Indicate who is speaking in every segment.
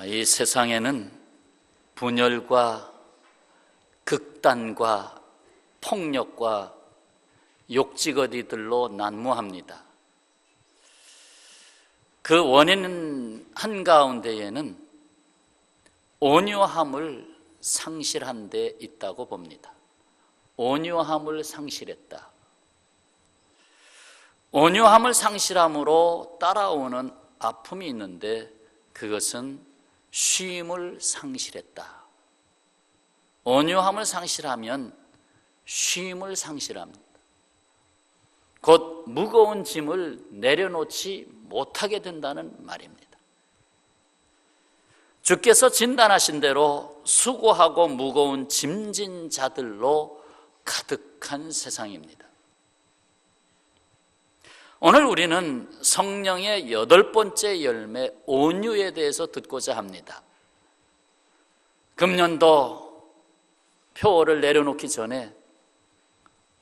Speaker 1: 이 세상에는 분열과 극단과 폭력과 욕지거리들로 난무합니다. 그 원인 한가운데에는 온유함을 상실한 데 있다고 봅니다. 온유함을 상실했다. 온유함을 상실함으로 따라오는 아픔이 있는데 그것은 쉼을 상실했다. 온유함을 상실하면 쉼을 상실합니다. 곧 무거운 짐을 내려놓지 못하게 된다는 말입니다. 주께서 진단하신 대로 수고하고 무거운 짐진 자들로 가득한 세상입니다. 오늘 우리는 성령의 8번째 열매 온유에 대해서 듣고자 합니다. 금년도 표어를 내려놓기 전에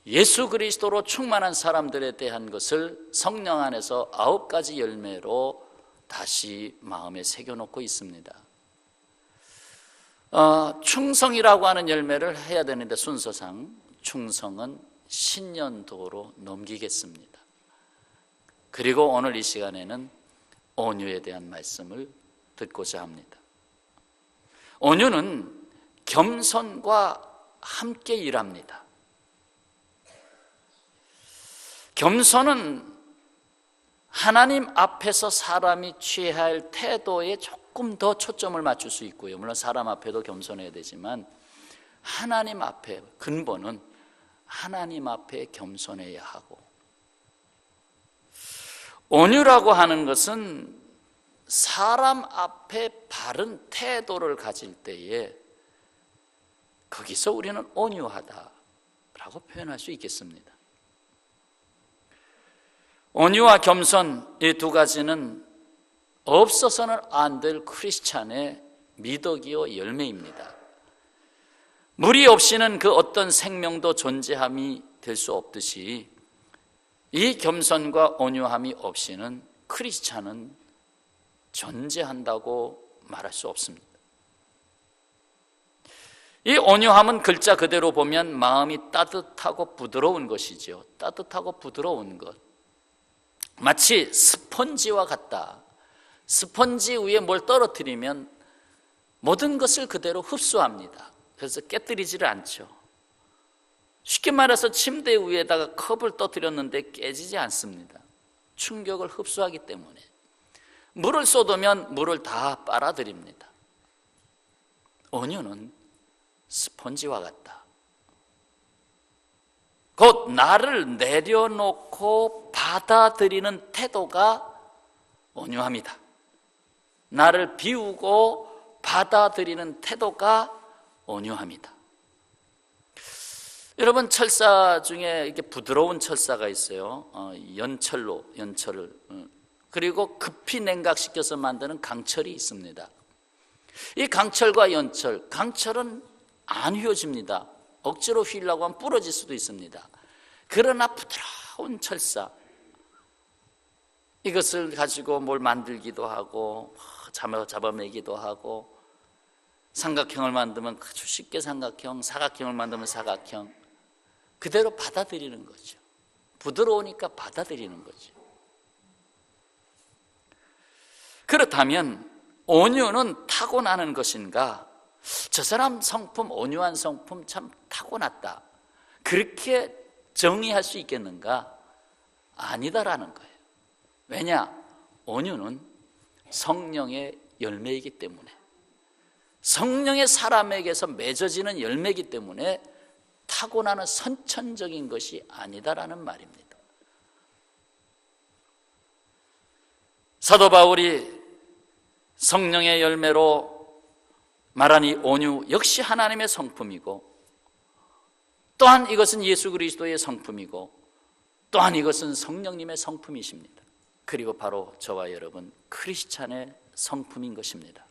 Speaker 1: 예수 그리스도로 충만한 사람들에 대한 것을 성령 안에서 9가지 열매로 다시 마음에 새겨놓고 있습니다. 충성이라고 하는 열매를 해야 되는데 순서상 충성은 신년도로 넘기겠습니다. 그리고 오늘 이 시간에는 온유에 대한 말씀을 듣고자 합니다. 온유는 겸손과 함께 일합니다. 겸손은 하나님 앞에서 사람이 취해야 할 태도에 조금 더 초점을 맞출 수 있고요. 물론 사람 앞에도 겸손해야 되지만 하나님 앞에 근본은 하나님 앞에 겸손해야 하고, 온유라고 하는 것은 사람 앞에 바른 태도를 가질 때에 거기서 우리는 온유하다라고 표현할 수 있겠습니다. 온유와 겸손, 이 두 가지는 없어서는 안 될 크리스찬의 미덕이요 열매입니다. 무리 없이는 그 어떤 생명도 존재함이 될 수 없듯이 이 겸손과 온유함이 없이는 크리스찬은 존재한다고 말할 수 없습니다. 이 온유함은 글자 그대로 보면 마음이 따뜻하고 부드러운 것이죠. 따뜻하고 부드러운 것, 마치 스펀지와 같다. 스펀지 위에 뭘 떨어뜨리면 모든 것을 그대로 흡수합니다. 그래서 깨뜨리지를 않죠. 쉽게 말해서 침대 위에다가 컵을 떠뜨렸는데 깨지지 않습니다. 충격을 흡수하기 때문에. 물을 쏟으면 물을 다 빨아들입니다. 온유는 스펀지와 같다. 곧 나를 내려놓고 받아들이는 태도가 온유합니다. 나를 비우고 받아들이는 태도가 온유합니다. 여러분, 철사 중에 이렇게 부드러운 철사가 있어요. 연철을 그리고 급히 냉각시켜서 만드는 강철이 있습니다. 이 강철과 연철, 강철은 안 휘어집니다. 억지로 휘려고 하면 부러질 수도 있습니다. 그러나 부드러운 철사, 이것을 가지고 뭘 만들기도 하고 잡아매기도 하고, 삼각형을 만들면 아주 쉽게 삼각형, 사각형을 만들면 사각형, 그대로 받아들이는 거죠. 부드러우니까 받아들이는 거죠. 그렇다면 온유는 타고나는 것인가? 저 사람 성품, 온유한 성품 참 타고났다, 그렇게 정의할 수 있겠는가? 아니다라는 거예요. 왜냐? 온유는 성령의 열매이기 때문에, 성령의 사람에게서 맺어지는 열매이기 때문에 타고나는 선천적인 것이 아니다라는 말입니다. 사도 바울이 성령의 열매로 말한 이 온유 역시 하나님의 성품이고, 또한 이것은 예수 그리스도의 성품이고, 또한 이것은 성령님의 성품이십니다. 그리고 바로 저와 여러분 크리스찬의 성품인 것입니다.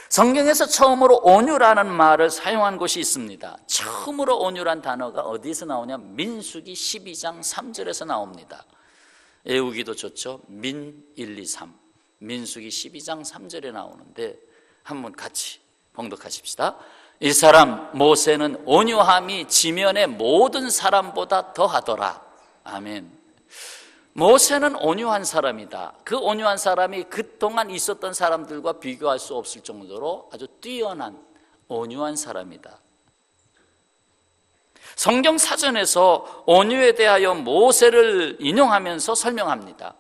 Speaker 1: 성경에서 처음으로 온유라는 말을 사용한 곳이 있습니다. 처음으로 온유란 단어가 어디서 나오냐? 민수기 12장 3절에서 나옵니다. 외우기도 좋죠. 민 1, 2, 3. 민수기 12장 3절에 나오는데 한번 같이 봉독하십시다. 이 사람 모세는 온유함이 지면의 모든 사람보다 더하더라. 아멘. 모세는 온유한 사람이다. 그 온유한 사람이 그동안 있었던 사람들과 비교할 수 없을 정도로 아주 뛰어난 온유한 사람이다. 성경 사전에서 온유에 대하여 모세를 인용하면서 설명합니다.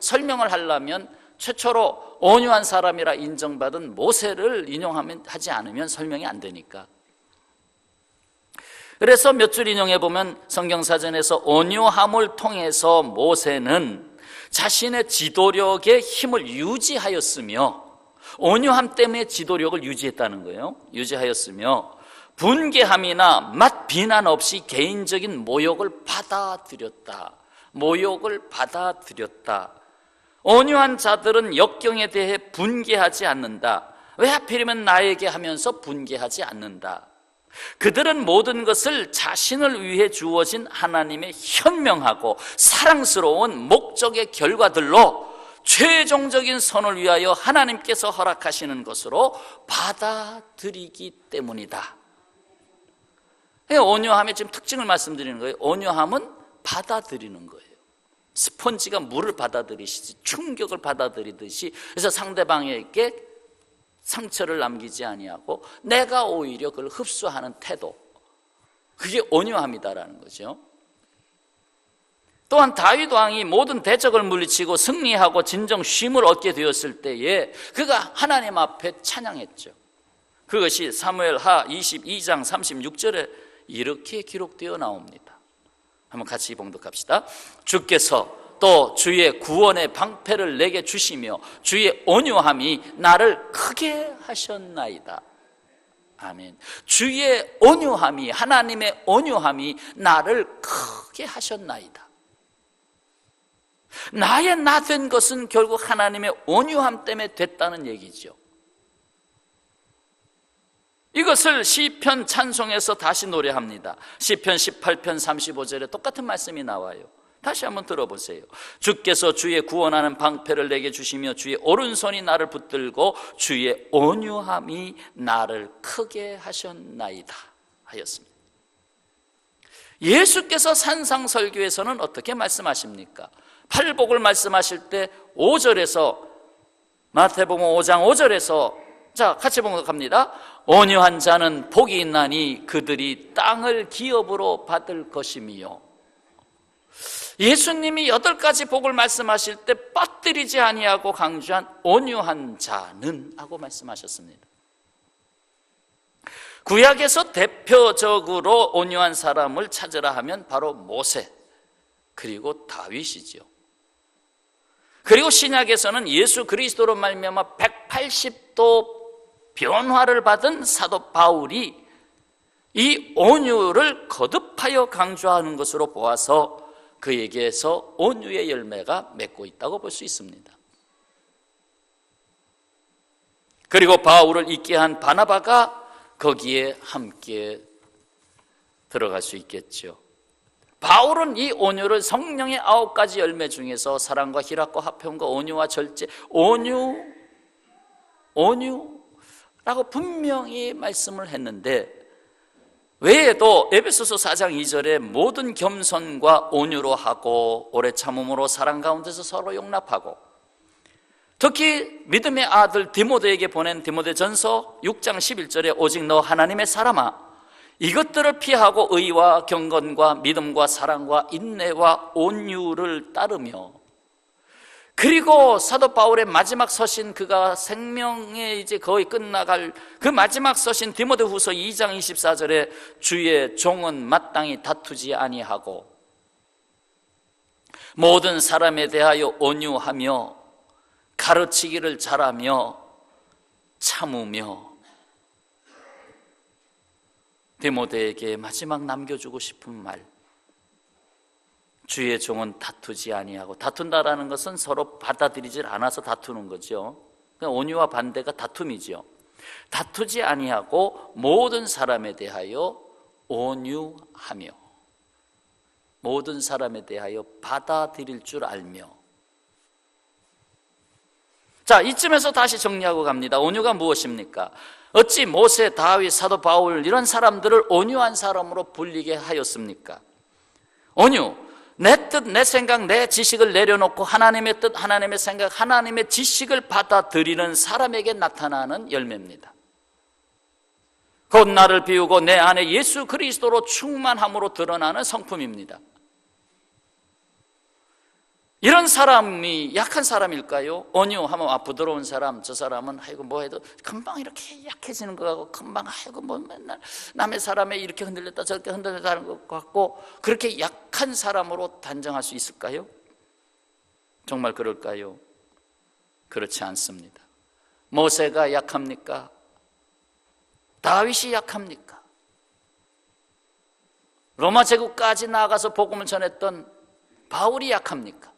Speaker 1: 설명을 하려면 최초로 온유한 사람이라 인정받은 모세를 인용하지 않으면 설명이 안 되니까. 그래서 몇 줄 인용해 보면 성경사전에서 온유함을 통해서 모세는 자신의 지도력의 힘을 유지하였으며, 온유함 때문에 지도력을 유지했다는 거예요. 유지하였으며 분개함이나 맛 비난 없이 개인적인 모욕을 받아들였다. 모욕을 받아들였다. 온유한 자들은 역경에 대해 분개하지 않는다. 왜 하필이면 나에게 하면서 분개하지 않는다. 그들은 모든 것을 자신을 위해 주어진 하나님의 현명하고 사랑스러운 목적의 결과들로 최종적인 선을 위하여 하나님께서 허락하시는 것으로 받아들이기 때문이다. 온유함의 지금 특징을 말씀드리는 거예요. 온유함은 받아들이는 거예요. 스펀지가 물을 받아들이시지 충격을 받아들이듯이, 그래서 상대방에게 상처를 남기지 아니하고 내가 오히려 그걸 흡수하는 태도, 그게 온유함이다라는 거죠. 또한 다윗 왕이 모든 대적을 물리치고 승리하고 진정 쉼을 얻게 되었을 때에 그가 하나님 앞에 찬양했죠. 그것이 사무엘하 22장 36절에 이렇게 기록되어 나옵니다. 한번 같이 봉독합시다. 주께서 또 주의 구원의 방패를 내게 주시며 주의 온유함이 나를 크게 하셨나이다. 아멘. 주의 온유함이, 하나님의 온유함이 나를 크게 하셨나이다. 나의 나 된 것은 결국 하나님의 온유함 때문에 됐다는 얘기죠. 이것을 시편 찬송에서 다시 노래합니다. 시편 18편 35절에 똑같은 말씀이 나와요. 다시 한번 들어보세요. 주께서 주의 구원하는 방패를 내게 주시며 주의 오른손이 나를 붙들고 주의 온유함이 나를 크게 하셨나이다 하였습니다. 예수께서 산상설교에서는 어떻게 말씀하십니까? 팔복을 말씀하실 때 5절에서, 마태복음 5장 5절에서, 자 같이 봉독합니다. 온유한 자는 복이 있나니 그들이 땅을 기업으로 받을 것이며, 예수님이 8가지 복을 말씀하실 때 빠뜨리지 아니하고 강조한 온유한 자는 하고 말씀하셨습니다. 구약에서 대표적으로 온유한 사람을 찾으라 하면 바로 모세, 그리고 다윗이지요. 그리고 신약에서는 예수 그리스도로 말미암아 180도 변화를 받은 사도 바울이 이 온유를 거듭하여 강조하는 것으로 보아서 그에게서 온유의 열매가 맺고 있다고 볼 수 있습니다. 그리고 바울을 있게 한 바나바가 거기에 함께 들어갈 수 있겠죠. 바울은 이 온유를 성령의 9가지 열매 중에서 사랑과 희락과 화평과 온유와 절제, 온유라고 분명히 말씀을 했는데, 외에도 에베소서 4장 2절에 모든 겸손과 온유로 하고 오래 참음으로 사랑 가운데서 서로 용납하고, 특히 믿음의 아들 디모데에게 보낸 디모데전서 6장 11절에 오직 너 하나님의 사람아 이것들을 피하고 의와 경건과 믿음과 사랑과 인내와 온유를 따르며, 그리고 사도 바울의 마지막 서신, 그가 생명에 이제 거의 끝나갈 그 마지막 서신 디모데후서 2장 24절에 주의 종은 마땅히 다투지 아니하고 모든 사람에 대하여 온유하며 가르치기를 잘하며 참으며, 디모데에게 마지막 남겨주고 싶은 말, 주의 종은 다투지 아니하고, 다툰다라는 것은 서로 받아들이질 않아서 다투는 거죠. 온유와 반대가 다툼이죠. 다투지 아니하고 모든 사람에 대하여 온유하며, 모든 사람에 대하여 받아들일 줄 알며, 자, 이쯤에서 다시 정리하고 갑니다. 온유가 무엇입니까? 어찌 모세, 다윗, 사도 바울 이런 사람들을 온유한 사람으로 불리게 하였습니까? 온유, 내 뜻, 내 생각, 내 지식을 내려놓고 하나님의 뜻, 하나님의 생각, 하나님의 지식을 받아들이는 사람에게 나타나는 열매입니다. 곧 나를 비우고 내 안에 예수 그리스도로 충만함으로 드러나는 성품입니다. 이런 사람이 약한 사람일까요? 온유하면 부드러운 사람, 저 사람은 아이고 뭐 해도 금방 이렇게 약해지는 것 같고, 금방 아이고 뭐 맨날 남의 사람에 이렇게 흔들렸다 저렇게 흔들렸다 하는 것 같고, 그렇게 약한 사람으로 단정할 수 있을까요? 정말 그럴까요? 그렇지 않습니다. 모세가 약합니까? 다윗이 약합니까? 로마 제국까지 나가서 복음을 전했던 바울이 약합니까?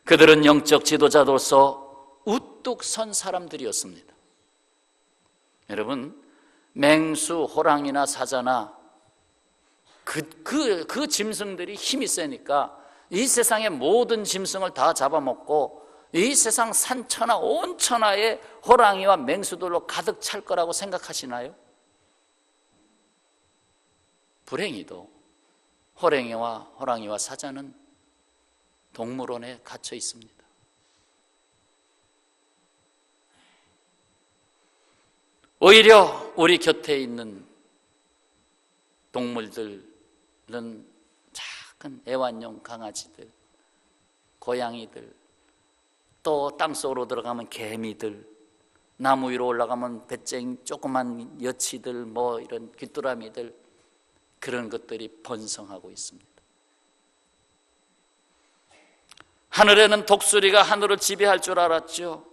Speaker 1: 그들은 영적 지도자로서 우뚝 선 사람들이었습니다. 여러분, 맹수, 호랑이나 사자나 그 짐승들이 힘이 세니까 이 세상의 모든 짐승을 다 잡아먹고 이 세상 산천하 온천하에 호랑이와 맹수들로 가득 찰 거라고 생각하시나요? 불행히도 호랑이와 사자는 동물원에 갇혀 있습니다. 오히려 우리 곁에 있는 동물들은 작은 애완용 강아지들, 고양이들, 또 땅속으로 들어가면 개미들, 나무 위로 올라가면 배짱 조그만 여치들, 뭐 이런 귀뚜라미들, 그런 것들이 번성하고 있습니다. 하늘에는 독수리가 하늘을 지배할 줄 알았죠?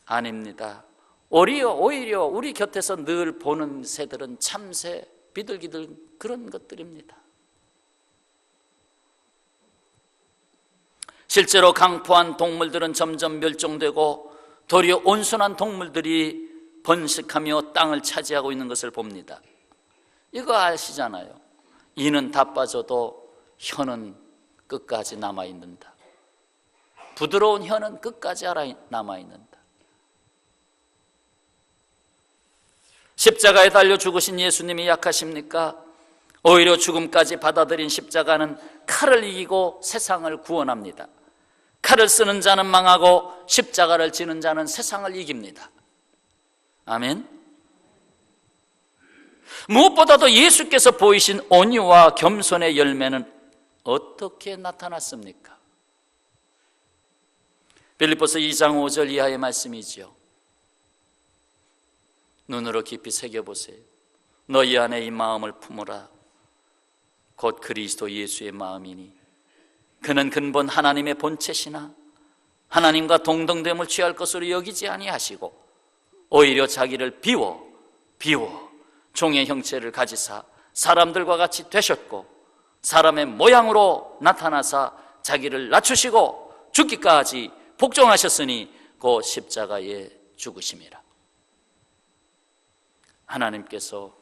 Speaker 1: 아닙니다. 오히려 우리 곁에서 늘 보는 새들은 참새, 비둘기들, 그런 것들입니다. 실제로 강포한 동물들은 점점 멸종되고 도리어 온순한 동물들이 번식하며 땅을 차지하고 있는 것을 봅니다. 이거 아시잖아요. 이는 다 빠져도 혀는 끝까지 남아있는다. 부드러운 혀는 끝까지 남아있는다. 십자가에 달려 죽으신 예수님이 약하십니까? 오히려 죽음까지 받아들인 십자가는 칼을 이기고 세상을 구원합니다. 칼을 쓰는 자는 망하고 십자가를 지는 자는 세상을 이깁니다. 아멘. 무엇보다도 예수께서 보이신 온유와 겸손의 열매는 어떻게 나타났습니까? 빌립보서 2장 5절 이하의 말씀이지요. 눈으로 깊이 새겨보세요. 너희 안에 이 마음을 품으라. 곧 그리스도 예수의 마음이니 그는 근본 하나님의 본체시나 하나님과 동등됨을 취할 것으로 여기지 아니하시고 오히려 자기를 비워 종의 형체를 가지사 사람들과 같이 되셨고 사람의 모양으로 나타나사 자기를 낮추시고 죽기까지 복종하셨으니 그 십자가에 죽으심이라. 하나님께서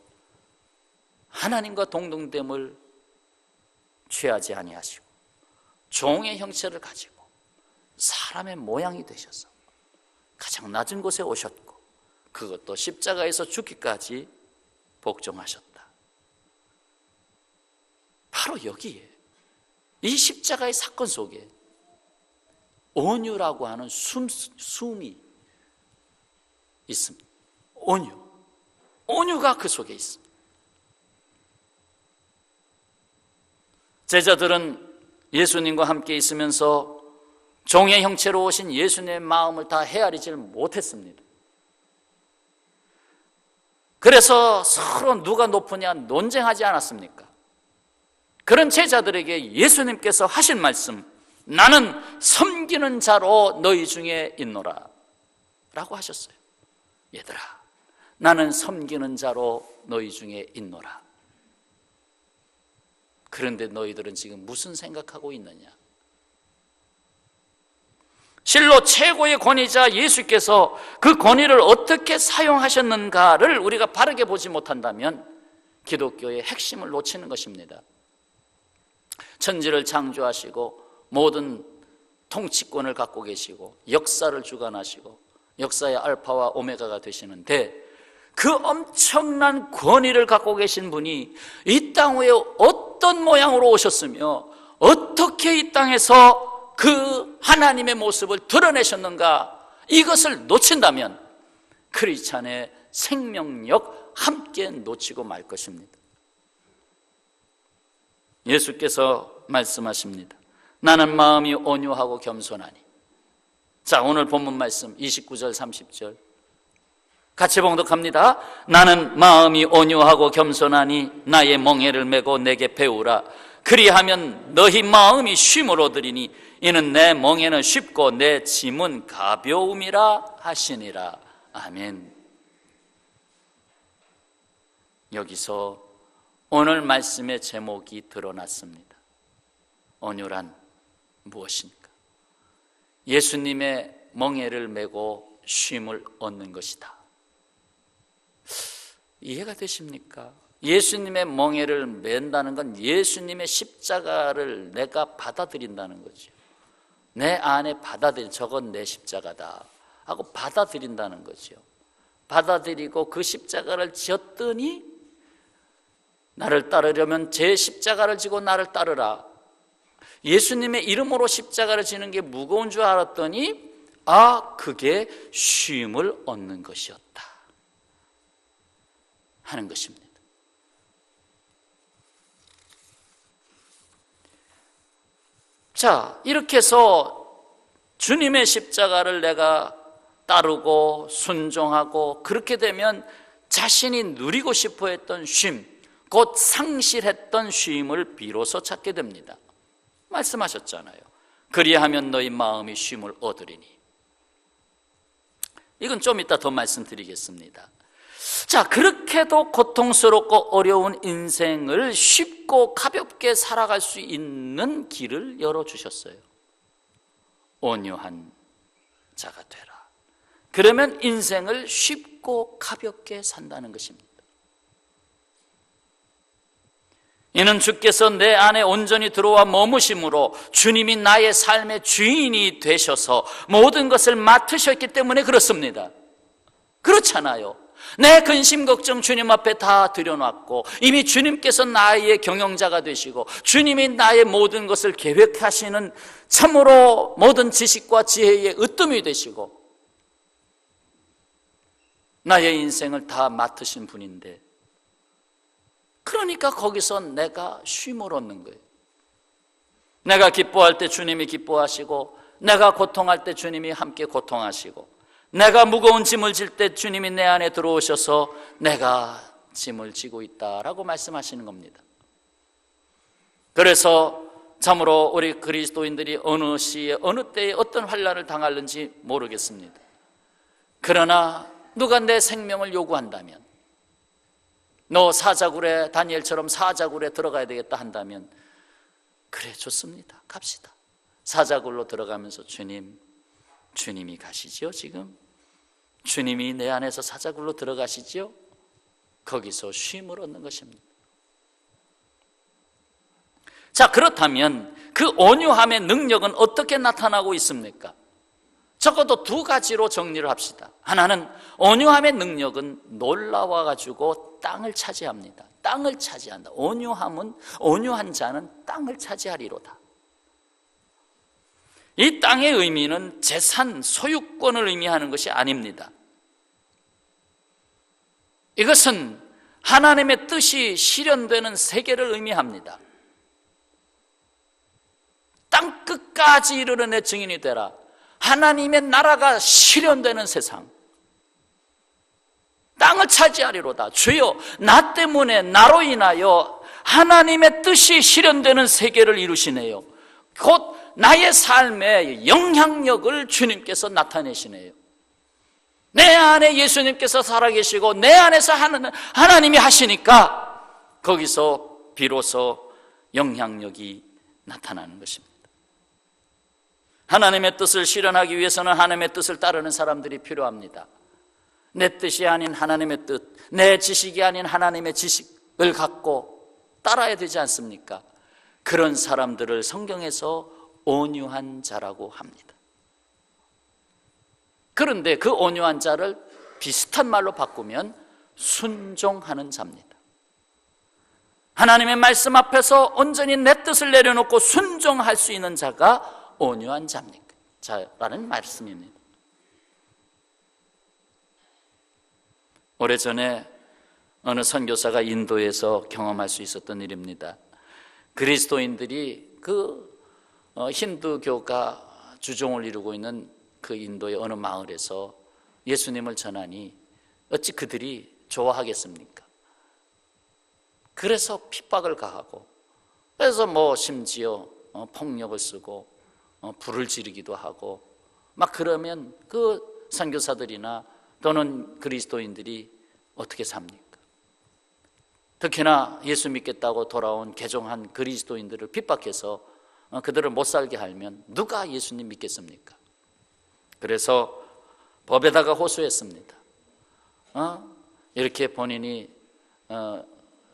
Speaker 1: 하나님과 동등됨을 취하지 아니하시고 종의 형체를 가지고 사람의 모양이 되셔서 가장 낮은 곳에 오셨고 그것도 십자가에서 죽기까지 복종하셨다. 바로 여기에 이 십자가의 사건 속에 온유라고 하는 숨이 있습니다. 온유가 그 속에 있습니다. 제자들은 예수님과 함께 있으면서 종의 형체로 오신 예수님의 마음을 다 헤아리지를 못했습니다. 그래서 서로 누가 높으냐 논쟁하지 않았습니까? 그런 제자들에게 예수님께서 하신 말씀, 나는 섬기는 자로 너희 중에 있노라 라고 하셨어요. 얘들아, 나는 섬기는 자로 너희 중에 있노라. 그런데 너희들은 지금 무슨 생각하고 있느냐? 실로 최고의 권위자 예수께서 그 권위를 어떻게 사용하셨는가를 우리가 바르게 보지 못한다면 기독교의 핵심을 놓치는 것입니다. 천지를 창조하시고 모든 통치권을 갖고 계시고 역사를 주관하시고 역사의 알파와 오메가가 되시는데, 그 엄청난 권위를 갖고 계신 분이 이 땅 위에 어떤 모양으로 오셨으며 어떻게 이 땅에서 그 하나님의 모습을 드러내셨는가, 이것을 놓친다면 크리스찬의 생명력 함께 놓치고 말 것입니다. 예수께서 말씀하십니다. 나는 마음이 온유하고 겸손하니. 자, 오늘 본문 말씀 29절 30절 같이 봉독합니다. 나는 마음이 온유하고 겸손하니 나의 멍에를 메고 내게 배우라. 그리하면 너희 마음이 쉼을 얻으리니 이는 내 멍에는 쉽고 내 짐은 가벼움이라 하시니라. 아멘. 여기서 오늘 말씀의 제목이 드러났습니다. 온유란 무엇입니까? 예수님의 멍에를 메고 쉼을 얻는 것이다. 이해가 되십니까? 예수님의 멍에를 맨다는 건 예수님의 십자가를 내가 받아들인다는 거죠. 내 안에 받아들인, 저건 내 십자가다 하고 받아들인다는 거죠. 받아들이고 그 십자가를 지었더니 나를 따르려면 제 십자가를 지고 나를 따르라. 예수님의 이름으로 십자가를 지는 게 무거운 줄 알았더니 그게 쉼을 얻는 것이었다 하는 것입니다. 자, 이렇게 해서 주님의 십자가를 내가 따르고 순종하고 그렇게 되면 자신이 누리고 싶어 했던 쉼, 곧 상실했던 쉼을 비로소 찾게 됩니다. 말씀하셨잖아요. 그리하면 너희 마음이 쉼을 얻으리니. 이건 좀 이따 더 말씀드리겠습니다. 자, 그렇게도 고통스럽고 어려운 인생을 쉽고 가볍게 살아갈 수 있는 길을 열어주셨어요. 온유한 자가 되라. 그러면 인생을 쉽고 가볍게 산다는 것입니다. 이는 주께서 내 안에 온전히 들어와 머무심으로 주님이 나의 삶의 주인이 되셔서 모든 것을 맡으셨기 때문에 그렇습니다. 그렇잖아요. 내 근심 걱정 주님 앞에 다 들여놨고 이미 주님께서 나의 경영자가 되시고 주님이 나의 모든 것을 계획하시는 참으로 모든 지식과 지혜의 으뜸이 되시고 나의 인생을 다 맡으신 분인데, 그러니까 거기서 내가 쉼을 얻는 거예요. 내가 기뻐할 때 주님이 기뻐하시고, 내가 고통할 때 주님이 함께 고통하시고, 내가 무거운 짐을 질 때 주님이 내 안에 들어오셔서 내가 짐을 지고 있다라고 말씀하시는 겁니다. 그래서 참으로 우리 그리스도인들이 어느 시에 어느 때에 어떤 환난을 당하는지 모르겠습니다. 그러나 누가 내 생명을 요구한다면, 너 사자굴에 다니엘처럼 사자굴에 들어가야 되겠다 한다면 그래, 좋습니다. 갑시다. 사자굴로 들어가면서 주님이 가시죠. 지금 주님이 내 안에서 사자굴로 들어가시죠. 거기서 쉼을 얻는 것입니다. 자, 그렇다면 그 온유함의 능력은 어떻게 나타나고 있습니까? 적어도 두 가지로 정리를 합시다. 하나는 온유함의 능력은 놀라워 가지고 땅을 차지합니다. 땅을 차지한다. 온유한 자는 땅을 차지하리로다. 이 땅의 의미는 재산, 소유권을 의미하는 것이 아닙니다. 이것은 하나님의 뜻이 실현되는 세계를 의미합니다. 땅 끝까지 이르러 내 증인이 되라. 하나님의 나라가 실현되는 세상, 땅을 차지하리로다. 주여, 나 때문에, 나로 인하여 하나님의 뜻이 실현되는 세계를 이루시네요. 곧 나의 삶에 영향력을 주님께서 나타내시네요. 내 안에 예수님께서 살아계시고 내 안에서 하나님이 하시니까 거기서 비로소 영향력이 나타나는 것입니다. 하나님의 뜻을 실현하기 위해서는 하나님의 뜻을 따르는 사람들이 필요합니다. 내 뜻이 아닌 하나님의 뜻, 내 지식이 아닌 하나님의 지식을 갖고 따라야 되지 않습니까? 그런 사람들을 성경에서 온유한 자라고 합니다. 그런데 그 온유한 자를 비슷한 말로 바꾸면 순종하는 자입니다. 하나님의 말씀 앞에서 온전히 내 뜻을 내려놓고 순종할 수 있는 자가 온유한 자라는 말씀입니다. 오래전에 어느 선교사가 인도에서 경험할 수 있었던 일입니다. 그리스도인들이 힌두교가 주종을 이루고 있는 그 인도의 어느 마을에서 예수님을 전하니 어찌 그들이 좋아하겠습니까? 그래서 핍박을 가하고, 그래서 심지어 폭력을 쓰고 불을 지르기도 하고 막 그러면 그 선교사들이나 또는 그리스도인들이 어떻게 삽니까? 특히나 예수 믿겠다고 돌아온 개종한 그리스도인들을 핍박해서 그들을 못 살게 하면 누가 예수님 믿겠습니까? 그래서 법에다가 호소했습니다. 이렇게 본인이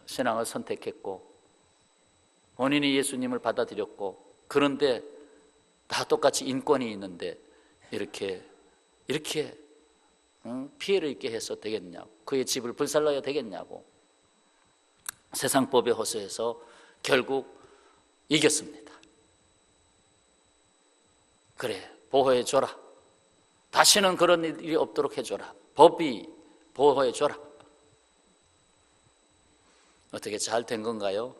Speaker 1: 신앙을 선택했고 본인이 예수님을 받아들였고, 그런데 다 똑같이 인권이 있는데 이렇게 피해를 입게 해서 되겠냐고, 그의 집을 불살라야 되겠냐고 세상법에 호소해서 결국 이겼습니다. 그래, 보호해줘라, 다시는 그런 일이 없도록 해줘라, 법이 보호해줘라. 어떻게 잘 된 건가요?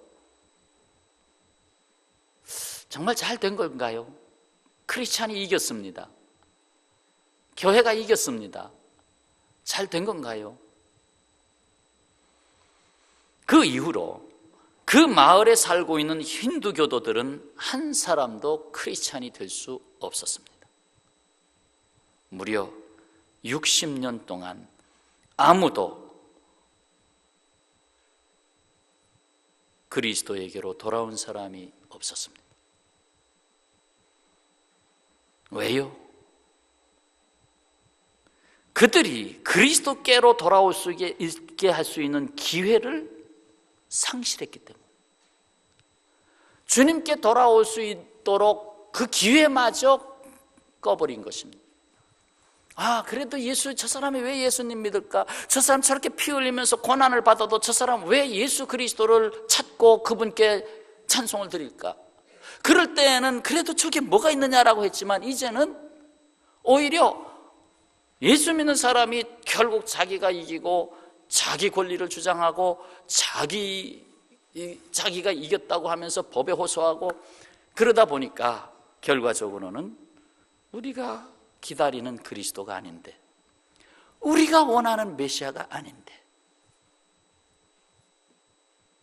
Speaker 1: 정말 잘 된 건가요? 크리스찬이 이겼습니다. 교회가 이겼습니다. 잘 된 건가요? 그 이후로 그 마을에 살고 있는 힌두교도들은 한 사람도 크리스찬이 될 수 없었습니다. 무려 60년 동안 아무도 그리스도에게로 돌아온 사람이 없었습니다. 왜요? 그들이 그리스도께로 돌아올 수 있게 할 수 있는 기회를 상실했기 때문에, 주님께 돌아올 수 있도록 그 기회마저 꺼버린 것입니다. 그래도 저 사람이 왜 예수님 믿을까? 저 사람 저렇게 피 흘리면서 고난을 받아도 저 사람 왜 예수 그리스도를 찾고 그분께 찬송을 드릴까? 그럴 때에는 그래도 저게 뭐가 있느냐라고 했지만, 이제는 오히려 예수 믿는 사람이 결국 자기가 이기고 자기 권리를 주장하고 자기가 이겼다고 하면서 법에 호소하고, 그러다 보니까 결과적으로는 우리가 기다리는 그리스도가 아닌데, 우리가 원하는 메시아가 아닌데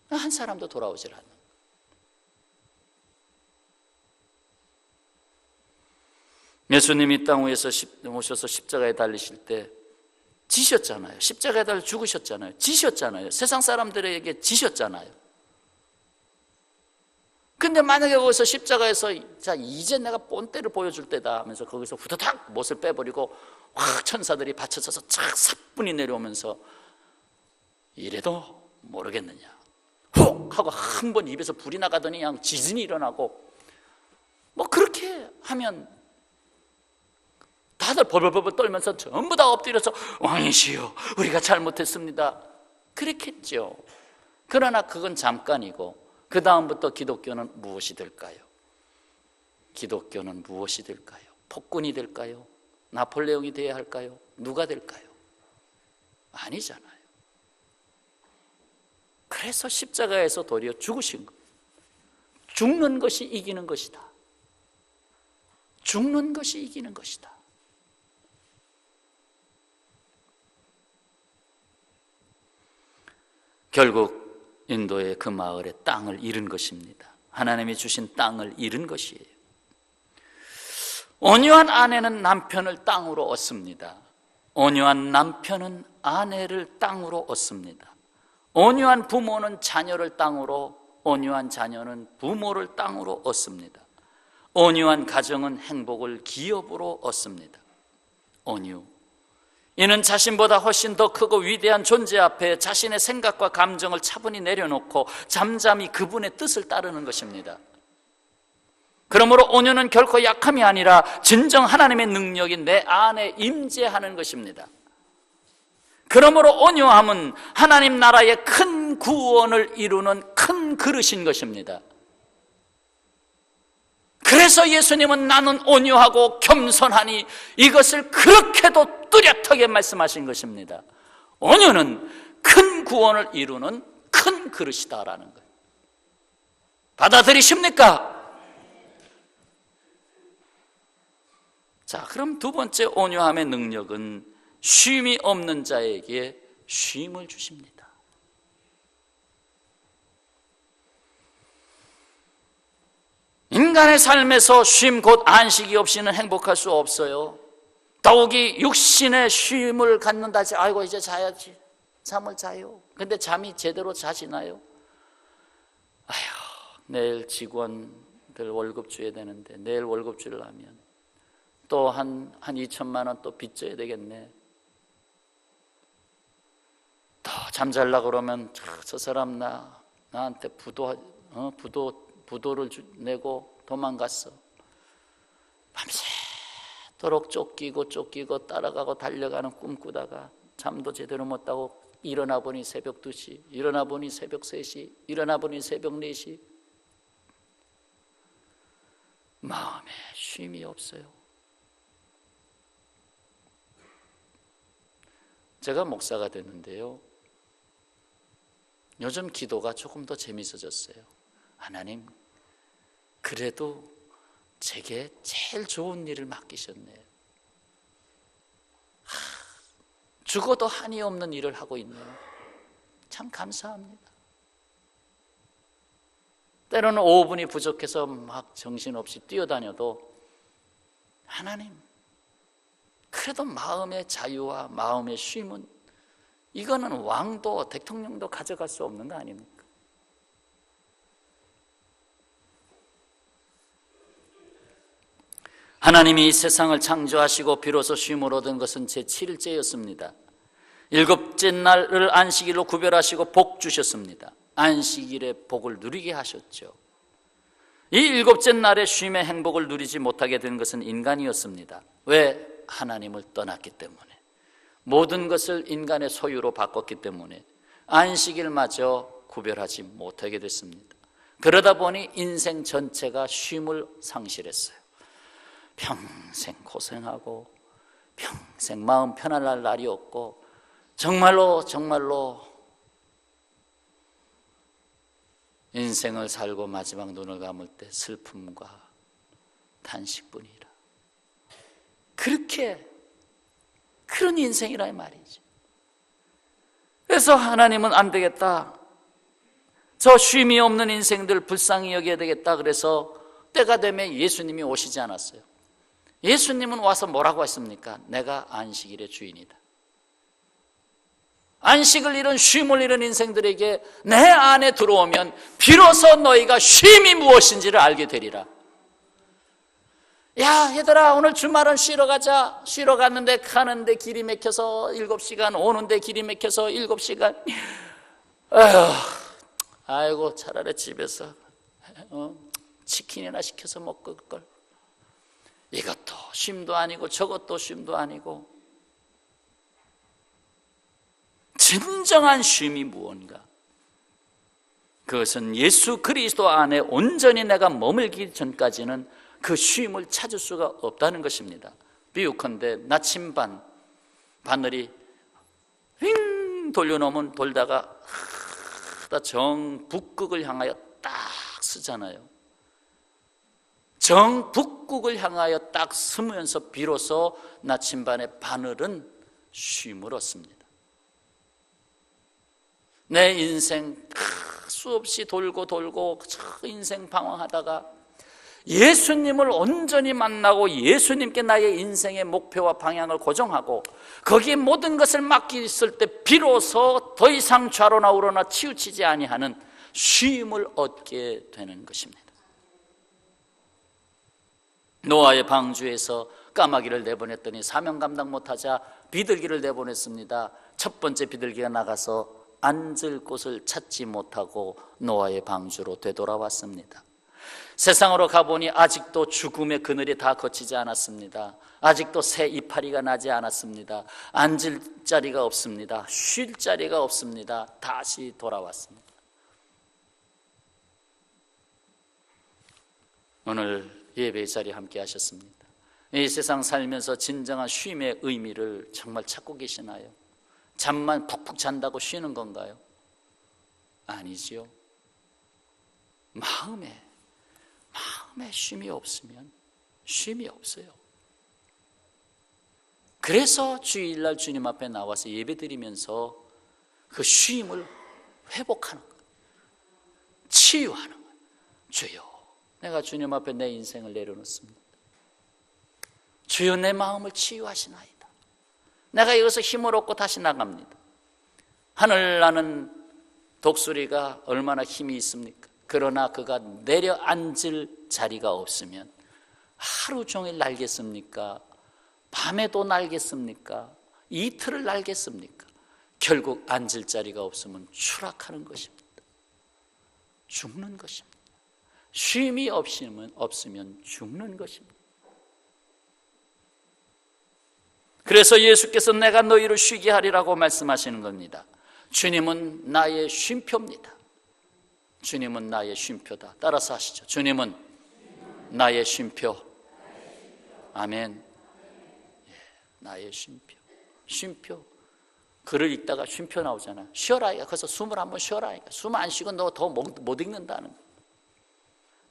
Speaker 1: 한 사람도 돌아오질 않는. 예수님이 땅 위에서 오셔서 십자가에 달리실 때 지셨잖아요. 십자가에 달려 죽으셨잖아요. 지셨잖아요. 세상 사람들에게 지셨잖아요. 근데 만약에 거기서 십자가에서 자 이제 내가 본때를 보여줄 때다 하면서 거기서 후다닥 못을 빼버리고 확 천사들이 받쳐서서 착 사뿐히 내려오면서 이래도 모르겠느냐 훅 하고 한 번 입에서 불이 나가더니 그냥 지진이 일어나고 그렇게 하면 다들 벌벌벌 떨면서 전부 다 엎드려서 왕이시여 우리가 잘못했습니다 그랬겠죠. 그러나 그건 잠깐이고 그 다음부터 기독교는 무엇이 될까요? 기독교는 무엇이 될까요? 폭군이 될까요? 나폴레옹이 되어야 할까요? 누가 될까요? 아니잖아요. 그래서 십자가에서 도리어 죽으신 거예요. 죽는 것이 이기는 것이다. 죽는 것이 이기는 것이다. 결국 인도의 그 마을의 땅을 잃은 것입니다. 하나님이 주신 땅을 잃은 것이에요. 온유한 아내는 남편을 땅으로 얻습니다. 온유한 남편은 아내를 땅으로 얻습니다. 온유한 부모는 자녀를 땅으로, 온유한 자녀는 부모를 땅으로 얻습니다. 온유한 가정은 행복을 기업으로 얻습니다. 온유. 이는 자신보다 훨씬 더 크고 위대한 존재 앞에 자신의 생각과 감정을 차분히 내려놓고 잠잠히 그분의 뜻을 따르는 것입니다. 그러므로 온유는 결코 약함이 아니라 진정 하나님의 능력이 내 안에 임재하는 것입니다. 그러므로 온유함은 하나님 나라의 큰 구원을 이루는 큰 그릇인 것입니다. 그래서 예수님은 나는 온유하고 겸손하니 이것을 그렇게도 뚜렷하게 말씀하신 것입니다. 온유는 큰 구원을 이루는 큰 그릇이다라는 거예요. 받아들이십니까? 자, 그럼 두 번째 온유함의 능력은 쉼이 없는 자에게 쉼을 주십니다. 인간의 삶에서 쉼 곧 안식이 없이는 행복할 수 없어요. 더욱이 육신의 쉼을 갖는다 해서 아이고 이제 자야지, 잠을 자요. 근데 잠이 제대로 자시나요? 아휴, 내일 직원들 월급 줘야 되는데 내일 월급 주려면 또 한 2천만 원 또 빚져야 되겠네. 더 잠잘라 그러면 저 사람 나한테 부도를 내고 도망갔어. 밤새도록 쫓기고 따라가고 달려가는 꿈꾸다가 잠도 제대로 못 자고 일어나 보니 새벽 2시, 일어나 보니 새벽 3시, 일어나 보니 새벽 4시. 마음에 쉼이 없어요. 제가 목사가 됐는데요, 요즘 기도가 조금 더 재밌어졌어요. 하나님, 그래도 제게 제일 좋은 일을 맡기셨네요. 죽어도 한이 없는 일을 하고 있네요. 참 감사합니다. 때로는 5분이 부족해서 막 정신없이 뛰어다녀도 하나님, 그래도 마음의 자유와 마음의 쉼은 이거는 왕도 대통령도 가져갈 수 없는 거 아닙니까? 하나님이 이 세상을 창조하시고 비로소 쉼을 얻은 것은 제7일째였습니다. 7째 날을 안식일로 구별하시고 복 주셨습니다. 안식일의 복을 누리게 하셨죠. 이 7째 날의 쉼의 행복을 누리지 못하게 된 것은 인간이었습니다. 왜? 하나님을 떠났기 때문에, 모든 것을 인간의 소유로 바꿨기 때문에 안식일마저 구별하지 못하게 됐습니다. 그러다 보니 인생 전체가 쉼을 상실했어요. 평생 고생하고 평생 마음 편안할 날이 없고 정말로 인생을 살고 마지막 눈을 감을 때 슬픔과 탄식뿐이라. 그런 인생이란 말이죠. 그래서 하나님은 안 되겠다, 저 쉼이 없는 인생들 불쌍히 여겨야 되겠다. 그래서 때가 되면 예수님이 오시지 않았어요. 예수님은 와서 뭐라고 했습니까? 내가 안식일의 주인이다. 안식을 잃은, 쉼을 잃은 인생들에게 내 안에 들어오면 비로소 너희가 쉼이 무엇인지를 알게 되리라. 야, 얘들아, 오늘 주말은 쉬러 가자. 쉬러 가는데 길이 막혀서 7시간, 오는데 길이 막혀서 7시간. 아이고, 차라리 집에서 치킨이나 시켜서 먹을 걸. 이것도 쉼도 아니고 저것도 쉼도 아니고. 진정한 쉼이 무언가? 그것은 예수 그리스도 안에 온전히 내가 머물기 전까지는 그 쉼을 찾을 수가 없다는 것입니다. 비유컨대 나침반 바늘이 윙 돌려놓으면 돌다가 정북극을 향하여 딱 쓰잖아요. 정북극을 향하여 딱 쓰면서 비로소 나침반의 바늘은 쉼을 얻습니다. 내 인생 수없이 돌고 인생 방황하다가 예수님을 온전히 만나고 예수님께 나의 인생의 목표와 방향을 고정하고 거기에 모든 것을 맡겼을 때 비로소 더 이상 좌로나 우로나 치우치지 아니하는 쉼을 얻게 되는 것입니다. 노아의 방주에서 까마귀를 내보냈더니 사명 감당 못하자 비둘기를 내보냈습니다. 첫 번째 비둘기가 나가서 앉을 곳을 찾지 못하고 노아의 방주로 되돌아왔습니다. 세상으로 가보니 아직도 죽음의 그늘이 다 거치지 않았습니다. 아직도 새 이파리가 나지 않았습니다. 앉을 자리가 없습니다. 쉴 자리가 없습니다. 다시 돌아왔습니다. 오늘 예배의 자리에 함께 하셨습니다. 이 세상 살면서 진정한 쉼의 의미를 정말 찾고 계시나요? 잠만 푹푹 잔다고 쉬는 건가요? 아니지요. 마음에 쉼이 없으면 쉼이 없어요. 그래서 주일날 주님 앞에 나와서 예배드리면서 그 쉼을 회복하는 거예요. 치유하는 거예요. 주여, 내가 주님 앞에 내 인생을 내려놓습니다. 주여, 내 마음을 치유하시나이다. 내가 이것을 힘을 얻고 다시 나갑니다. 하늘 나는 독수리가 얼마나 힘이 있습니까? 그러나 그가 내려앉을 자리가 없으면 하루 종일 날겠습니까? 밤에도 날겠습니까? 이틀을 날겠습니까? 결국 앉을 자리가 없으면 추락하는 것입니다. 죽는 것입니다. 쉼이 없으면 죽는 것입니다. 그래서 예수께서 내가 너희를 쉬게 하리라고 말씀하시는 겁니다. 주님은 나의 쉼표입니다. 주님은 나의 쉼표다. 따라서 하시죠. 주님은 나의 쉼표. 아멘. 예, 나의 쉼표. 쉼표. 글을 읽다가 쉼표 나오잖아요. 쉬어라. 그래서 숨을 한번 쉬어라. 숨 안 쉬고 너 더 못 읽는다는 거예요.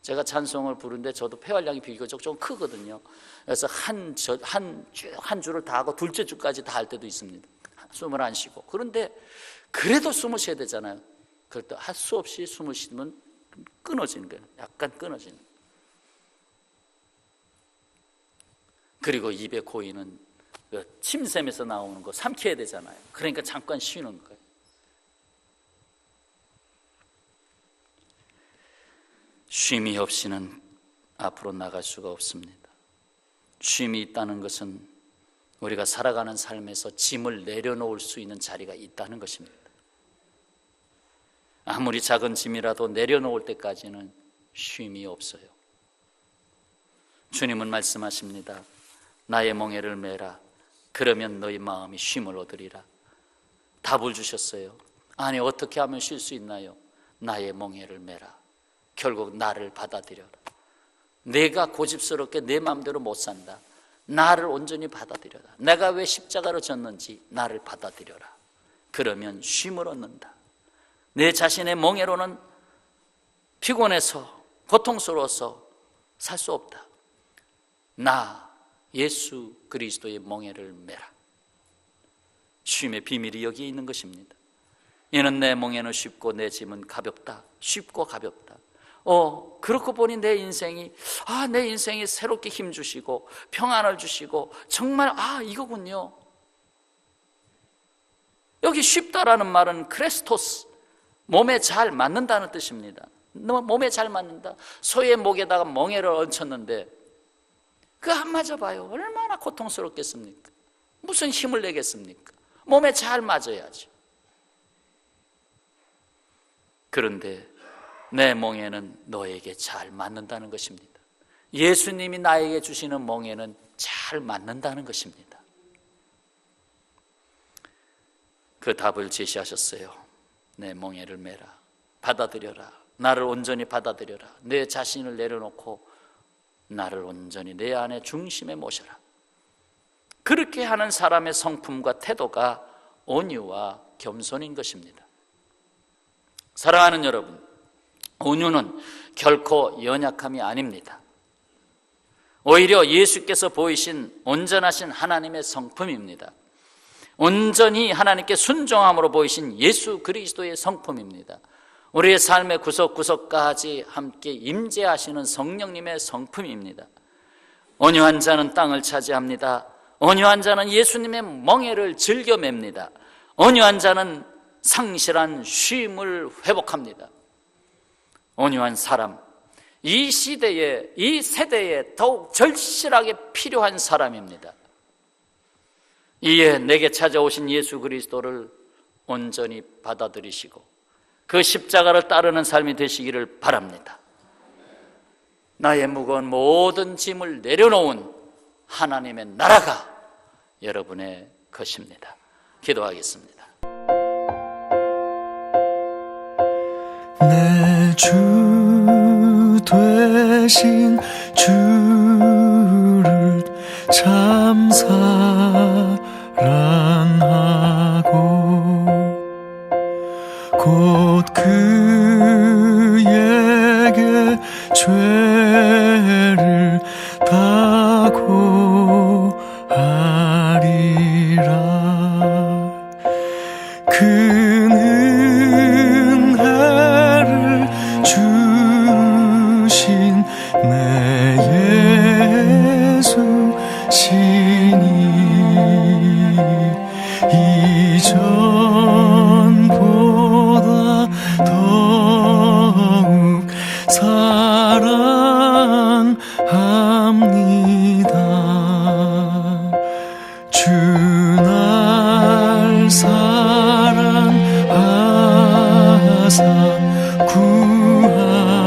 Speaker 1: 제가 찬송을 부르는데 저도 폐활량이 비교적 좀 크거든요. 그래서 한 줄을 다 하고 둘째 줄까지 다 할 때도 있습니다. 숨을 안 쉬고. 그런데 그래도 숨을 쉬어야 되잖아요. 그럴 때 할 수 없이 숨을 쉬면 끊어지는 거예요. 약간 끊어지는 거예요. 그리고 입에 고이는 침샘에서 나오는 거 삼켜야 되잖아요. 그러니까 잠깐 쉬는 거예요. 쉼이 없이는 앞으로 나갈 수가 없습니다. 쉼이 있다는 것은 우리가 살아가는 삶에서 짐을 내려놓을 수 있는 자리가 있다는 것입니다. 아무리 작은 짐이라도 내려놓을 때까지는 쉼이 없어요. 주님은 말씀하십니다. 나의 멍에를 메라. 그러면 너희 마음이 쉼을 얻으리라. 답을 주셨어요. 아니, 어떻게 하면 쉴 수 있나요? 나의 멍에를 메라. 결국 나를 받아들여라. 내가 고집스럽게 내 마음대로 못 산다. 나를 온전히 받아들여라. 내가 왜 십자가를 졌는지 나를 받아들여라. 그러면 쉼을 얻는다. 내 자신의 멍에로는 피곤해서 고통스러워서 살 수 없다. 나 예수 그리스도의 멍에를 메라. 쉼의 비밀이 여기에 있는 것입니다. 이는 내 멍에는 쉽고 내 짐은 가볍다. 쉽고 가볍다. 그렇고 보니 내 인생이 새롭게 힘 주시고 평안을 주시고 정말 이거군요. 여기 쉽다라는 말은 크레스토스, 몸에 잘 맞는다는 뜻입니다. 몸에 잘 맞는다. 소의 목에다가 멍에를 얹혔는데 그거 안 맞아봐요. 얼마나 고통스럽겠습니까? 무슨 힘을 내겠습니까? 몸에 잘 맞아야죠. 그런데 내 멍에는 너에게 잘 맞는다는 것입니다. 예수님이 나에게 주시는 멍에는 잘 맞는다는 것입니다. 그 답을 제시하셨어요. 내 멍에를 메라. 받아들여라. 나를 온전히 받아들여라. 내 자신을 내려놓고 나를 온전히 내 안에 중심에 모셔라. 그렇게 하는 사람의 성품과 태도가 온유와 겸손인 것입니다. 사랑하는 여러분, 온유는 결코 연약함이 아닙니다. 오히려 예수께서 보이신 온전하신 하나님의 성품입니다. 온전히 하나님께 순종함으로 보이신 예수 그리스도의 성품입니다. 우리의 삶의 구석구석까지 함께 임재하시는 성령님의 성품입니다. 온유한 자는 땅을 차지합니다. 온유한 자는 예수님의 멍에를 즐겨 맵니다. 온유한 자는 상실한 쉼을 회복합니다. 온유한 사람, 이 시대에, 이 세대에 더욱 절실하게 필요한 사람입니다. 이에 내게 찾아오신 예수 그리스도를 온전히 받아들이시고 그 십자가를 따르는 삶이 되시기를 바랍니다. 나의 무거운 모든 짐을 내려놓은 하나님의 나라가 여러분의 것입니다. 기도하겠습니다.
Speaker 2: 내 주 되신 주를 참 사랑하고 곧 그에게 죄를 다 고하리라. 그는 은혜를 주신 내 예수 시니 이전보다 더욱 사랑합니다. 주 날 사랑하사 구하